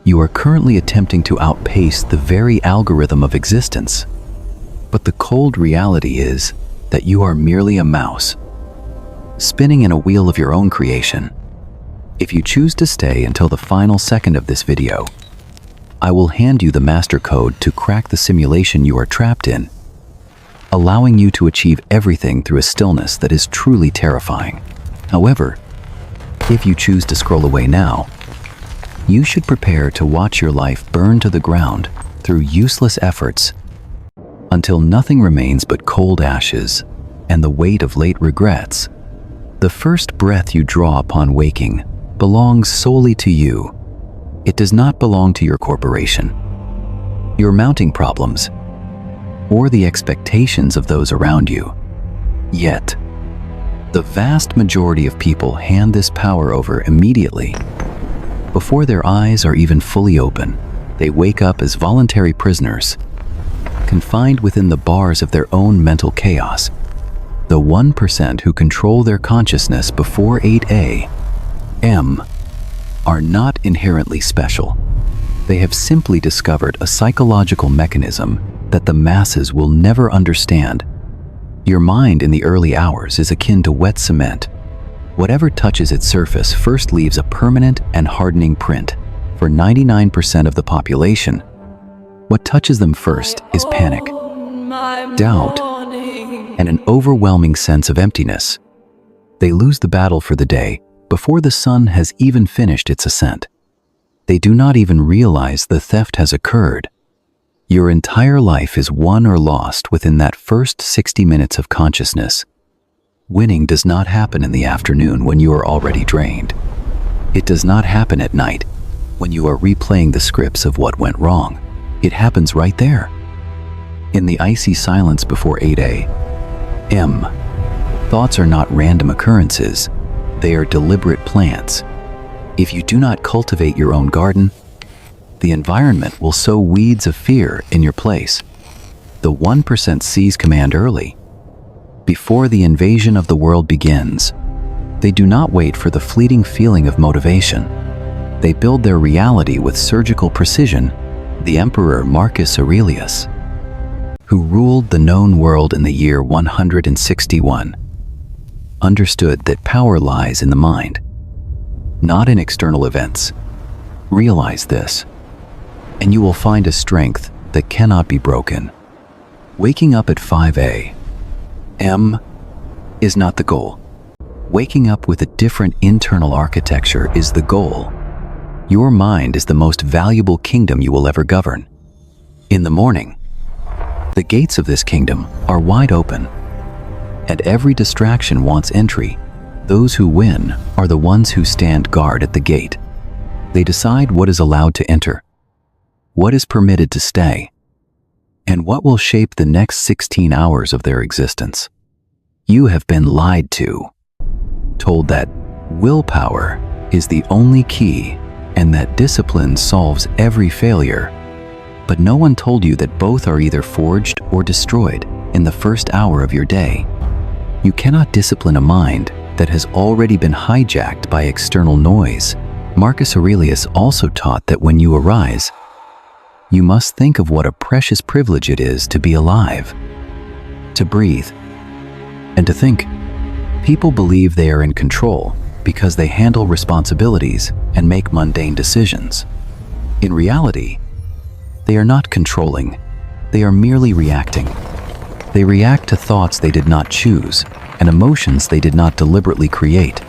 You are currently attempting to outpace the very algorithm of existence. But the cold reality is that you are merely a mouse, spinning in a wheel of your own creation. If you choose to stay until the final second of this video, I will hand you the master code to crack the simulation you are trapped in, allowing you to achieve everything through a stillness that is truly terrifying. However, if you choose to scroll away now, you should prepare to watch your life burn to the ground through useless efforts until nothing remains but cold ashes and the weight of late regrets. The first breath you draw upon waking belongs solely to you. It does not belong to your corporation, your mounting problems, or the expectations of those around you. Yet, the vast majority of people hand this power over immediately. Before their eyes are even fully open, they wake up as voluntary prisoners, confined within the bars of their own mental chaos. The 1% who control their consciousness before 8 a.m. are not inherently special. They have simply discovered a psychological mechanism that the masses will never understand. Your mind in the early hours is akin to wet cement. Whatever touches its surface first leaves a permanent and hardening print. For 99% of the population, what touches them first is panic, doubt, and an overwhelming sense of emptiness. They lose the battle for the day before the sun has even finished its ascent. They do not even realize the theft has occurred. Your entire life is won or lost within that first 60 minutes of consciousness. Winning does not happen in the afternoon when you are already drained. It does not happen at night when you are replaying the scripts of what went wrong. It happens right there, in the icy silence before 8 a.m. Thoughts are not random occurrences. They are deliberate plants. If you do not cultivate your own garden, the environment will sow weeds of fear in your place. The 1% seize command early, before the invasion of the world begins. They do not wait for the fleeting feeling of motivation. They build their reality with surgical precision. The Emperor Marcus Aurelius, who ruled the known world in the year 161, understood that power lies in the mind, not in external events. Realize this, and you will find a strength that cannot be broken. Waking up at 5 a.m. is not the goal. Waking up with a different internal architecture is the goal. Your mind is the most valuable kingdom you will ever govern. In the morning, the gates of this kingdom are wide open, and every distraction wants entry. Those who win are the ones who stand guard at the gate. They decide what is allowed to enter, what is permitted to stay, and what will shape the next 16 hours of their existence. You have been lied to, told that willpower is the only key and that discipline solves every failure. But no one told you that both are either forged or destroyed in the first hour of your day. You cannot discipline a mind that has already been hijacked by external noise. Marcus Aurelius also taught that when you arise, you must think of what a precious privilege it is to be alive, to breathe, and to think. People believe they are in control because they handle responsibilities and make mundane decisions. In reality, they are not controlling. They are merely reacting. They react to thoughts they did not choose and emotions they did not deliberately create.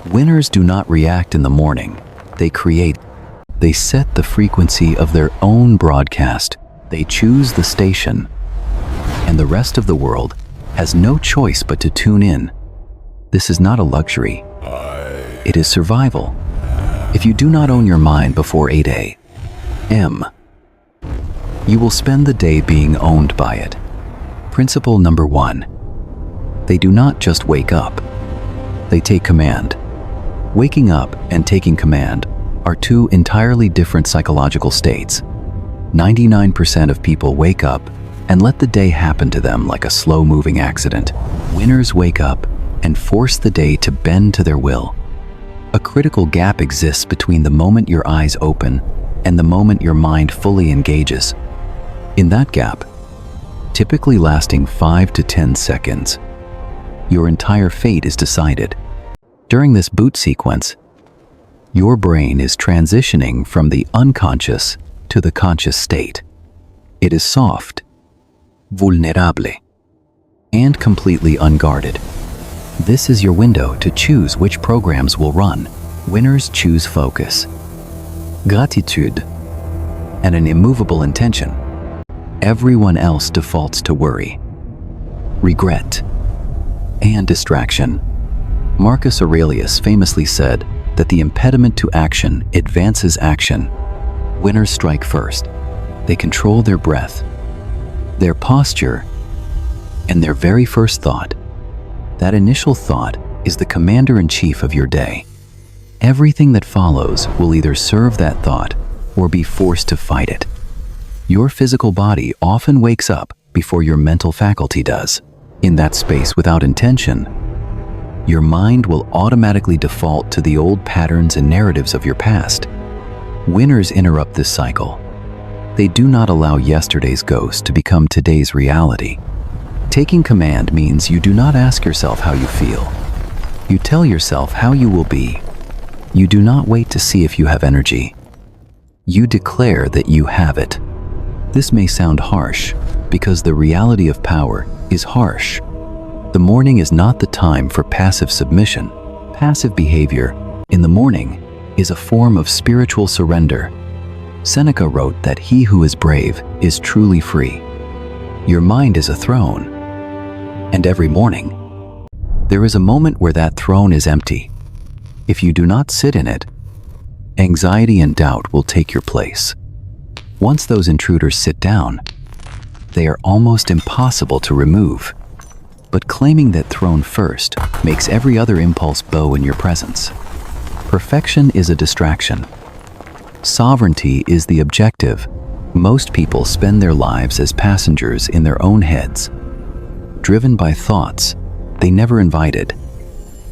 Winners do not react in the morning. They create. They set the frequency of their own broadcast. They choose the station, and the rest of the world has no choice but to tune in. This is not a luxury. It is survival. If you do not own your mind before 8 a.m., you will spend the day being owned by it. Principle number 1. They do not just wake up. They take command. Waking up and taking command are two entirely different psychological states. 99% of people wake up and let the day happen to them like a slow-moving accident. Winners wake up and force the day to bend to their will. A critical gap exists between the moment your eyes open and the moment your mind fully engages. In that gap, typically lasting 5 to 10 seconds, your entire fate is decided. During this boot sequence, your brain is transitioning from the unconscious to the conscious state. It is soft, vulnerable, and completely unguarded. This is your window to choose which programs will run. Winners choose focus, gratitude, and an immovable intention. Everyone else defaults to worry, regret, and distraction. Marcus Aurelius famously said that the impediment to action advances action. Winners strike first. They control their breath, their posture, and their very first thought. That initial thought is the commander-in-chief of your day. Everything that follows will either serve that thought or be forced to fight it. Your physical body often wakes up before your mental faculty does. In that space without intention, your mind will automatically default to the old patterns and narratives of your past. Winners interrupt this cycle. They do not allow yesterday's ghost to become today's reality. Taking command means you do not ask yourself how you feel. You tell yourself how you will be. You do not wait to see if you have energy. You declare that you have it. This may sound harsh, because the reality of power is harsh. The morning is not the time for passive submission. Passive behavior in the morning is a form of spiritual surrender. Seneca wrote that he who is brave is truly free. Your mind is a throne, and every morning, there is a moment where that throne is empty. If you do not sit in it, anxiety and doubt will take your place. Once those intruders sit down, they are almost impossible to remove. But claiming that throne first makes every other impulse bow in your presence. Perfection is a distraction. Sovereignty is the objective. Most people spend their lives as passengers in their own heads, driven by thoughts they never invited.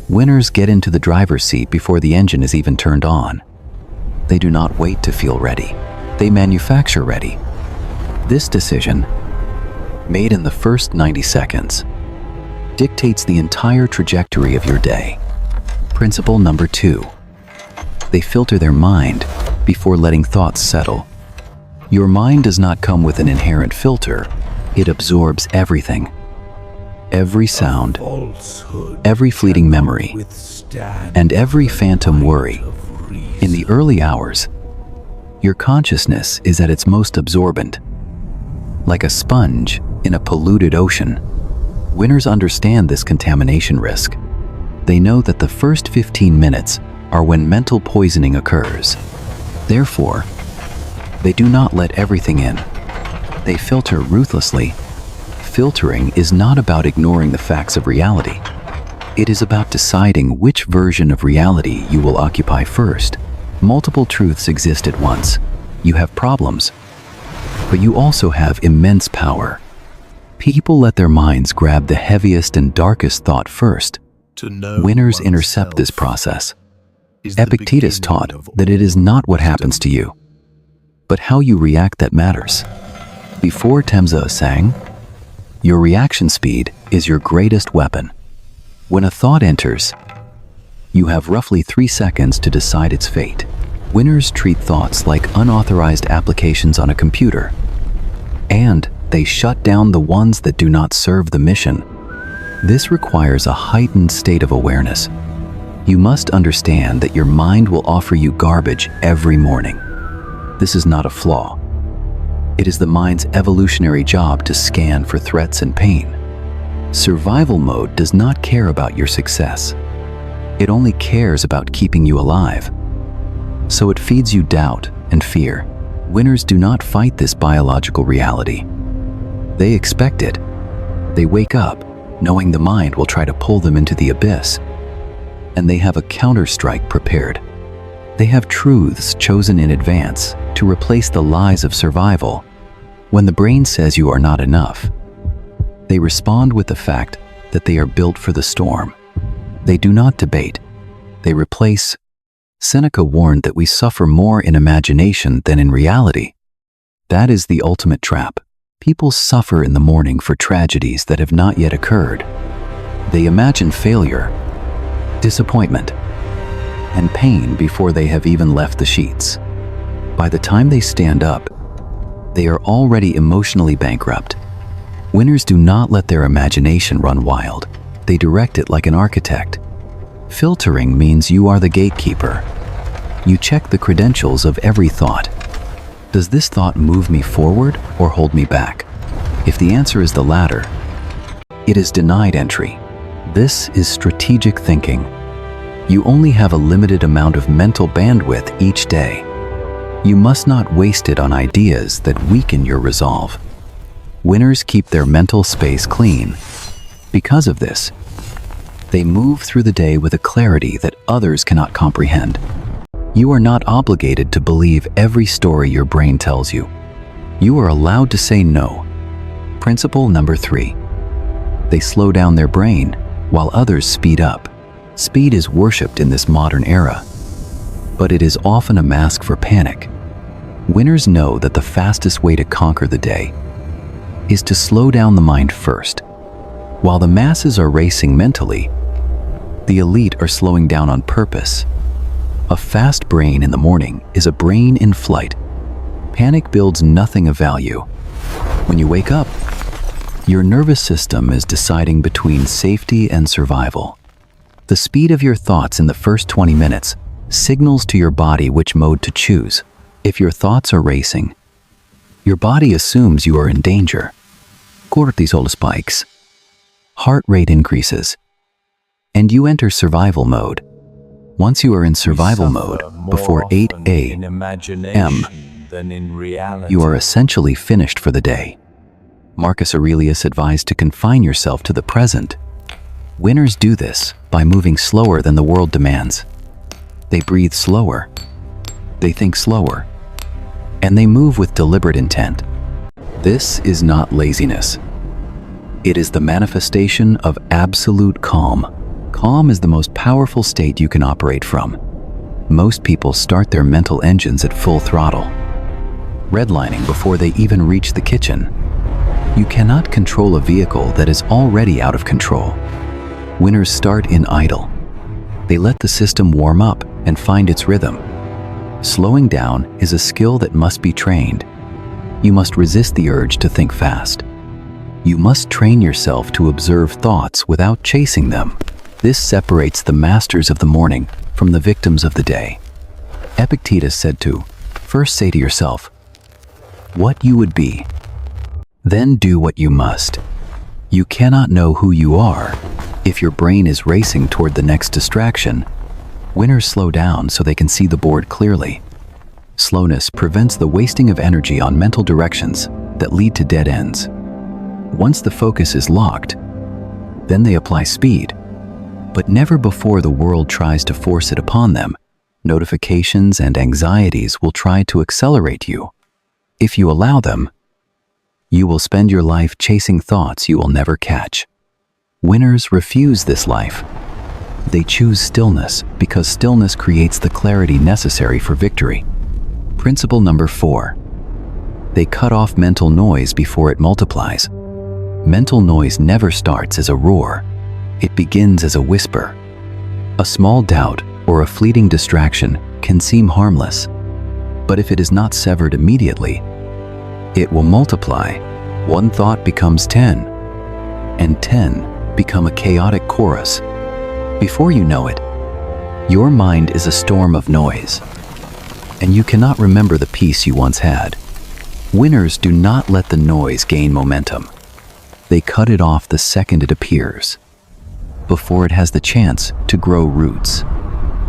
Winners get into the driver's seat before the engine is even turned on. They do not wait to feel ready. They manufacture ready. This decision, made in the first 90 seconds, dictates the entire trajectory of your day. Principle number 2. They filter their mind before letting thoughts settle. Your mind does not come with an inherent filter. It absorbs everything. Every sound, every fleeting memory, and every phantom worry. In the early hours, your consciousness is at its most absorbent. Like a sponge in a polluted ocean, winners understand this contamination risk. They know that the first 15 minutes are when mental poisoning occurs. Therefore, they do not let everything in. They filter ruthlessly. Filtering is not about ignoring the facts of reality. It is about deciding which version of reality you will occupy first. Multiple truths exist at once. You have problems, but you also have immense power. People let their minds grab the heaviest and darkest thought first. Winners intercept this process. Epictetus taught that it is not what happens to you, but how you react that matters. Before Temza sang, your reaction speed is your greatest weapon. When a thought enters, you have roughly 3 seconds to decide its fate. Winners treat thoughts like unauthorized applications on a computer, and they shut down the ones that do not serve the mission. This requires a heightened state of awareness. You must understand that your mind will offer you garbage every morning. This is not a flaw. It is the mind's evolutionary job to scan for threats and pain. Survival mode does not care about your success. It only cares about keeping you alive. So it feeds you doubt and fear. Winners do not fight this biological reality. They expect it. They wake up knowing the mind will try to pull them into the abyss, and they have a counter-strike prepared. They have truths chosen in advance to replace the lies of survival. When the brain says you are not enough, they respond with the fact that they are built for the storm. They do not debate. They replace Seneca warned that we suffer more in imagination than in reality. That is the ultimate trap. People suffer in the morning for tragedies that have not yet occurred. They imagine failure, disappointment, and pain before they have even left the sheets. By the time they stand up, they are already emotionally bankrupt. Winners do not let their imagination run wild. They direct it like an architect. Filtering means you are the gatekeeper. You check the credentials of every thought. Does this thought move me forward or hold me back? If the answer is the latter, it is denied entry. This is strategic thinking. You only have a limited amount of mental bandwidth each day. You must not waste it on ideas that weaken your resolve. Winners keep their mental space clean. Because of this, they move through the day with a clarity that others cannot comprehend. You are not obligated to believe every story your brain tells you. You are allowed to say no. Principle number 3. They slow down their brain while others speed up. Speed is worshipped in this modern era, but it is often a mask for panic. Winners know that the fastest way to conquer the day is to slow down the mind first. While the masses are racing mentally, the elite are slowing down on purpose. A fast brain in the morning is a brain in flight. Panic builds nothing of value. When you wake up, your nervous system is deciding between safety and survival. The speed of your thoughts in the first 20 minutes signals to your body which mode to choose. If your thoughts are racing, your body assumes you are in danger. Cortisol spikes, heart rate increases, and you enter survival mode. Once you are in survival mode, before 8 a.m., you are essentially finished for the day. Marcus Aurelius advised to confine yourself to the present. Winners do this by moving slower than the world demands. They breathe slower, they think slower, and they move with deliberate intent. This is not laziness. It is the manifestation of absolute calm. Calm is the most powerful state you can operate from. Most people start their mental engines at full throttle, redlining before they even reach the kitchen. You cannot control a vehicle that is already out of control. Winners start in idle. They let the system warm up and find its rhythm. Slowing down is a skill that must be trained. You must resist the urge to think fast. You must train yourself to observe thoughts without chasing them. This separates the masters of the morning from the victims of the day. Epictetus said to first say to yourself what you would be, then do what you must. You cannot know who you are if your brain is racing toward the next distraction. Winners slow down so they can see the board clearly. Slowness prevents the wasting of energy on mental directions that lead to dead ends. Once the focus is locked, then they apply speed, but never before the world tries to force it upon them. Notifications and anxieties will try to accelerate you. If you allow them, you will spend your life chasing thoughts you will never catch. Winners refuse this life. They choose stillness because stillness creates the clarity necessary for victory. Principle number 4. They cut off mental noise before it multiplies. Mental noise never starts as a roar. It begins as a whisper. A small doubt or a fleeting distraction can seem harmless, but if it is not severed immediately, it will multiply. One thought becomes 10, and 10 become a chaotic chorus. Before you know it, your mind is a storm of noise, and you cannot remember the peace you once had. Winners do not let the noise gain momentum. They cut it off the second it appears, before it has the chance to grow roots.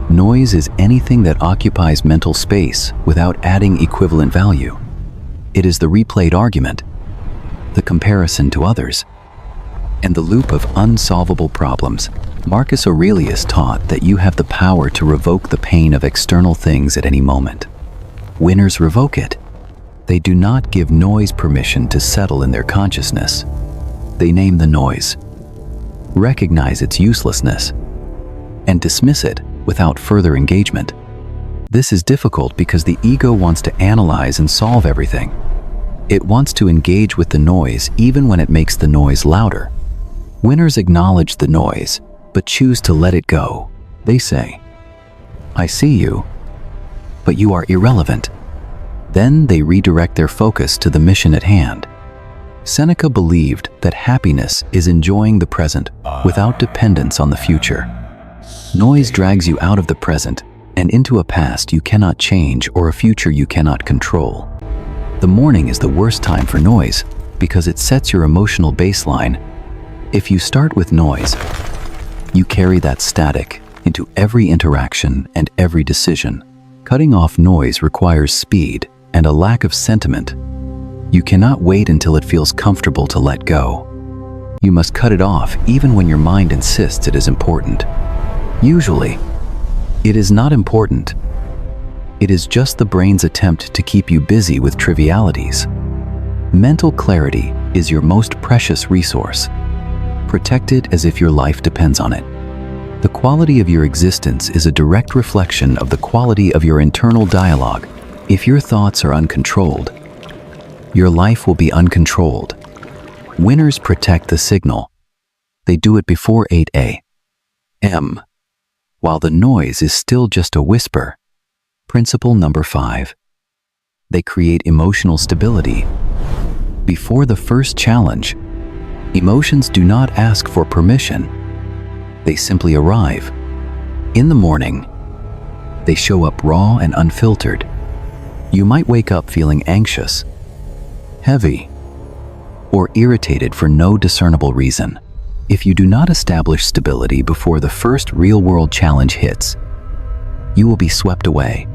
Noise is anything that occupies mental space without adding equivalent value. It is the replayed argument, the comparison to others, and the loop of unsolvable problems. Marcus Aurelius taught that you have the power to revoke the pain of external things at any moment. Winners revoke it. They do not give noise permission to settle in their consciousness. They name the noise, recognize its uselessness, and dismiss it without further engagement. This is difficult because the ego wants to analyze and solve everything. It wants to engage with the noise even when it makes the noise louder. Winners acknowledge the noise, but choose to let it go. They say, "I see you, but you are irrelevant." Then they redirect their focus to the mission at hand. Seneca believed that happiness is enjoying the present without dependence on the future. Noise drags you out of the present and into a past you cannot change or a future you cannot control. The morning is the worst time for noise because it sets your emotional baseline. If you start with noise, you carry that static into every interaction and every decision. Cutting off noise requires speed and a lack of sentiment. You cannot wait until it feels comfortable to let go. You must cut it off even when your mind insists it is important. Usually, it is not important. It is just the brain's attempt to keep you busy with trivialities. Mental clarity is your most precious resource. Protect it as if your life depends on it. The quality of your existence is a direct reflection of the quality of your internal dialogue. If your thoughts are uncontrolled, your life will be uncontrolled. Winners protect the signal. They do it before 8 a.m., while the noise is still just a whisper. Principle number 5. They create emotional stability. Before the first challenge, emotions do not ask for permission. They simply arrive. In the morning, they show up raw and unfiltered. You might wake up feeling anxious, heavy, or irritated for no discernible reason. If you do not establish stability before the first real-world challenge hits, you will be swept away.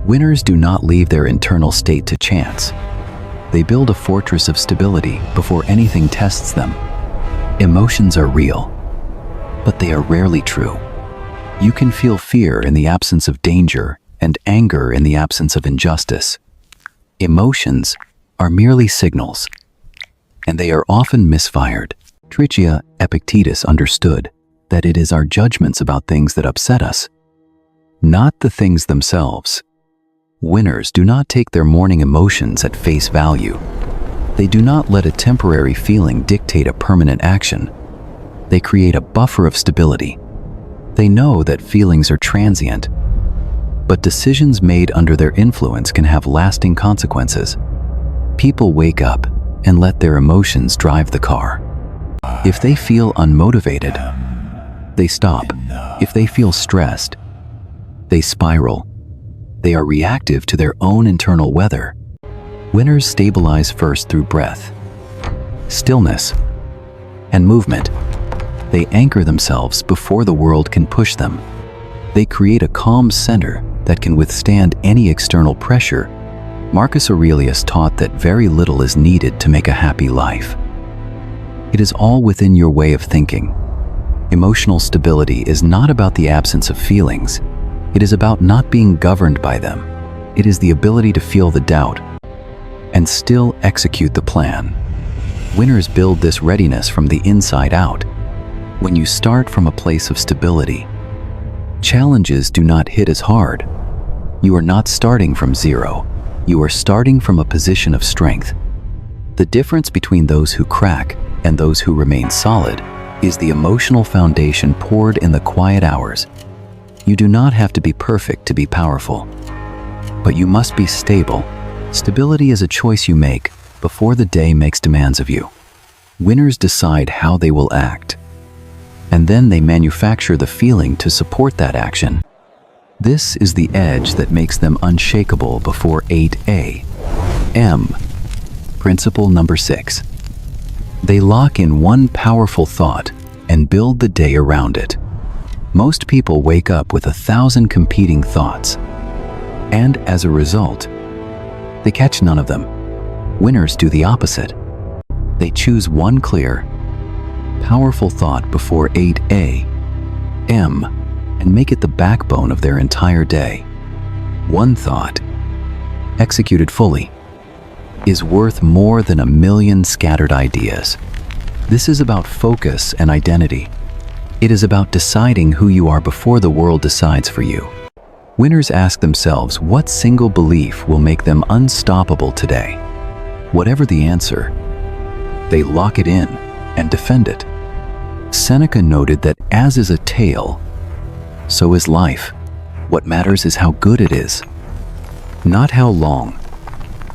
Winners do not leave their internal state to chance. They build a fortress of stability before anything tests them. Emotions are real, but they are rarely true. You can feel fear in the absence of danger and anger in the absence of injustice. Emotions are merely signals, and they are often misfired. Tricia, Epictetus understood that it is our judgments about things that upset us, not the things themselves. Winners do not take their morning emotions at face value. They do not let a temporary feeling dictate a permanent action. They create a buffer of stability. They know that feelings are transient, but decisions made under their influence can have lasting consequences. People wake up and let their emotions drive the car. If they feel unmotivated, they stop. If they feel stressed, they spiral. They are reactive to their own internal weather. Winners stabilize first through breath, stillness, and movement. They anchor themselves before the world can push them. They create a calm center that can withstand any external pressure. Marcus Aurelius taught that very little is needed to make a happy life. It is all within your way of thinking. Emotional stability is not about the absence of feelings. It is about not being governed by them. It is the ability to feel the doubt and still execute the plan. Winners build this readiness from the inside out. When you start from a place of stability, challenges do not hit as hard. You are not starting from zero. You are starting from a position of strength. The difference between those who crack and those who remain solid is the emotional foundation poured in the quiet hours. You do not have to be perfect to be powerful, but you must be stable. Stability is a choice you make before the day makes demands of you. Winners decide how they will act, and then they manufacture the feeling to support that action. This is the edge that makes them unshakable before 8 a.m. Principle number 6. They lock in one powerful thought and build the day around it. Most people wake up with 1,000 competing thoughts, and as a result, they catch none of them. Winners do the opposite. They choose one clear, powerful thought before 8 a.m. and make it the backbone of their entire day. One thought, executed fully, is worth more than 1,000,000 scattered ideas. This is about focus and identity. It is about deciding who you are before the world decides for you. Winners ask themselves what single belief will make them unstoppable today. Whatever the answer, they lock it in and defend it. Seneca noted that as is a tale, so is life. What matters is how good it is, not how long.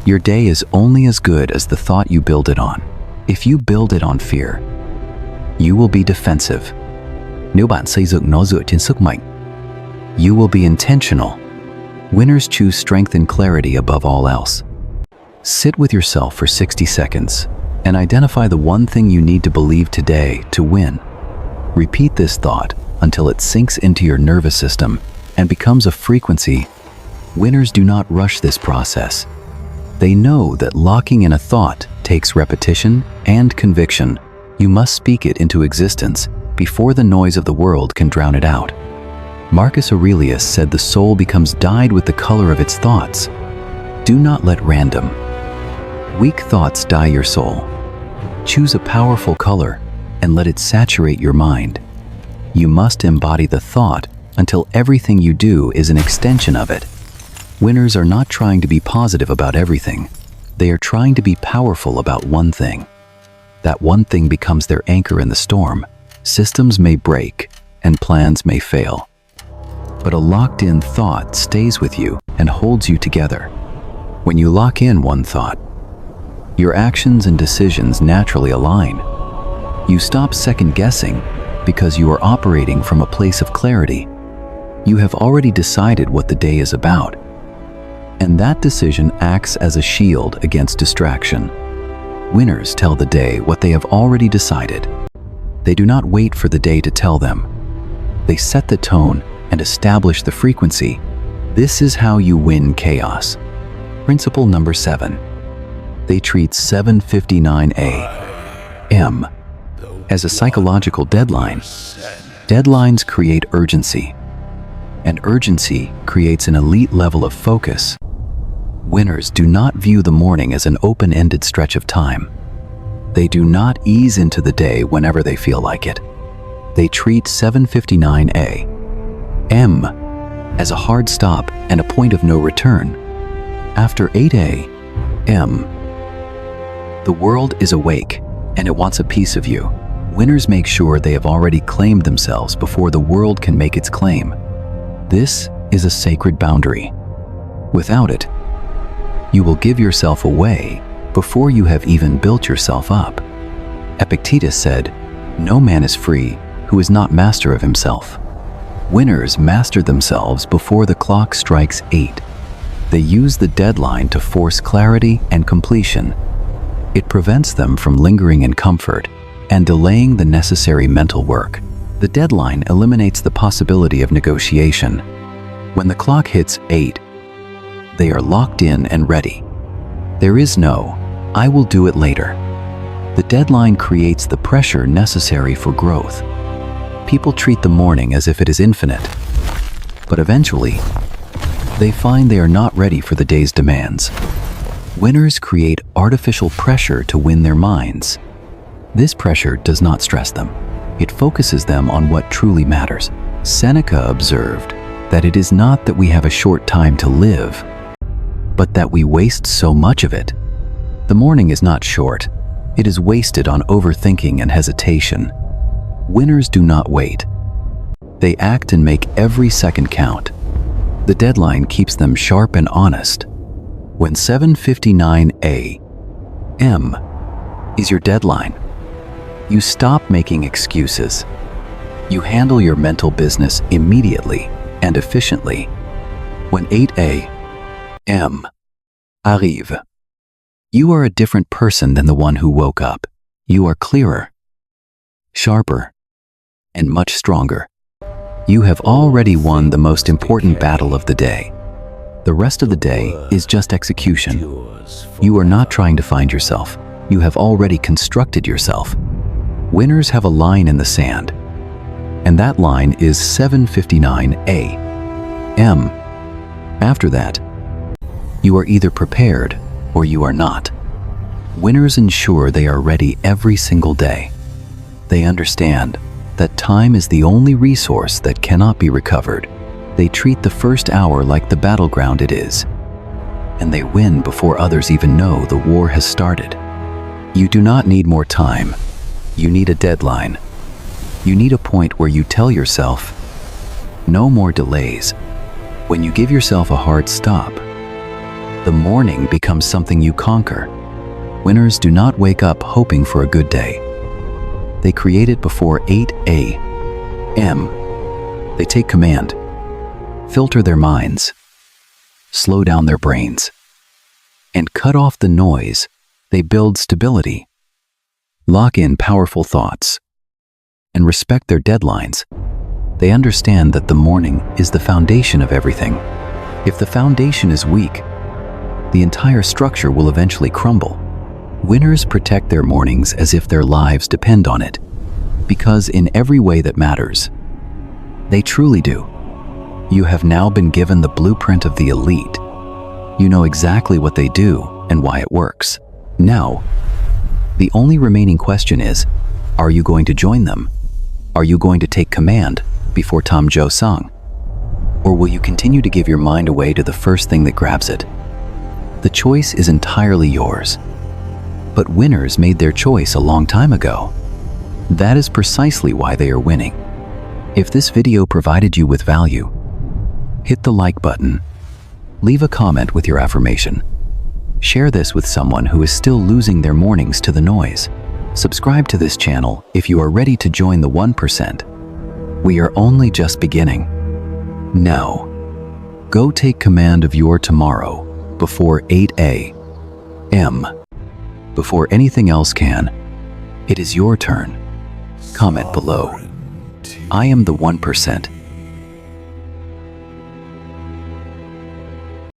Your day is only as good as the thought you build it on. If you build it on fear, you will be defensive. Nếu bạn xây dựng nó dựa trên sức mạnh, you will be intentional. Winners choose strength and clarity above all else. Sit with yourself for 60 seconds and identify the one thing you need to believe today to win. Repeat this thought until it sinks into your nervous system and becomes a frequency. Winners do not rush this process. They know that locking in a thought takes repetition and conviction. You must speak it into existence before the noise of the world can drown it out. Marcus Aurelius said the soul becomes dyed with the color of its thoughts. Do not let random, weak thoughts dye your soul. Choose a powerful color and let it saturate your mind. You must embody the thought until everything you do is an extension of it. Winners are not trying to be positive about everything. They are trying to be powerful about one thing. That one thing becomes their anchor in the storm. Systems may break and plans may fail, but a locked-in thought stays with you and holds you together. When you lock in one thought, your actions and decisions naturally align. You stop second-guessing because you are operating from a place of clarity. You have already decided what the day is about, and that decision acts as a shield against distraction. Winners tell the day what they have already decided. They do not wait for the day to tell them. They set the tone and establish the frequency. This is how you win chaos. Principle number 7. They treat 7:59 a.m. as a psychological deadline. Deadlines create urgency, and urgency creates an elite level of focus. Winners do not view the morning as an open-ended stretch of time. They do not ease into the day whenever they feel like it. They treat 7:59 a.m. as a hard stop and a point of no return. After 8 a.m., the world is awake and it wants a piece of you. Winners make sure they have already claimed themselves before the world can make its claim. This is a sacred boundary. Without it, you will give yourself away before you have even built yourself up. Epictetus said, "No man is free who is not master of himself." Winners master themselves before the clock strikes 8. They use the deadline to force clarity and completion. It prevents them from lingering in comfort and delaying the necessary mental work. The deadline eliminates the possibility of negotiation. When the clock hits 8, they are locked in and ready. There is no, "I will do it later." The deadline creates the pressure necessary for growth. People treat the morning as if it is infinite, but eventually, they find they are not ready for the day's demands. Winners create artificial pressure to win their minds. This pressure does not stress them. It focuses them on what truly matters. Seneca observed that it is not that we have a short time to live, but that we waste so much of it. The morning is not short. It is wasted on overthinking and hesitation. Winners do not wait. They act and make every second count. The deadline keeps them sharp and honest. When 7:59 a.m. is your deadline, you stop making excuses. You handle your mental business immediately and efficiently. When 8 a.m. arrive, you are a different person than the one who woke up. You are clearer, sharper, and much stronger. You have already won the most important battle of the day. The rest of the day is just execution. You are not trying to find yourself. You have already constructed yourself. Winners have a line in the sand, and that line is 7:59 a.m. After that, you are either prepared or you are not. Winners ensure they are ready every single day. They understand that time is the only resource that cannot be recovered. They treat the first hour like the battleground it is, and they win before others even know the war has started. You do not need more time. You need a deadline. You need a point where you tell yourself, no more delays. When you give yourself a hard stop, the morning becomes something you conquer. Winners do not wake up hoping for a good day. They create it before 8 a.m. They take command, filter their minds, slow down their brains, and cut off the noise. They build stability, lock in powerful thoughts, and respect their deadlines. They understand that the morning is the foundation of everything. If the foundation is weak, the entire structure will eventually crumble. Winners protect their mornings as if their lives depend on it, because in every way that matters, they truly do. You have now been given the blueprint of the elite. You know exactly what they do and why it works. Now, the only remaining question is, are you going to join them? Are you going to take command before Tom Joe Sung? Or will you continue to give your mind away to the first thing that grabs it? The choice is entirely yours. But winners made their choice a long time ago. That is precisely why they are winning. If this video provided you with value, hit the like button. Leave a comment with your affirmation. Share this with someone who is still losing their mornings to the noise. Subscribe to this channel if you are ready to join the 1%. We are only just beginning. Now, go take command of your tomorrow before 8 a.m. Before anything else can. It is your turn. Comment below. I am the 1%.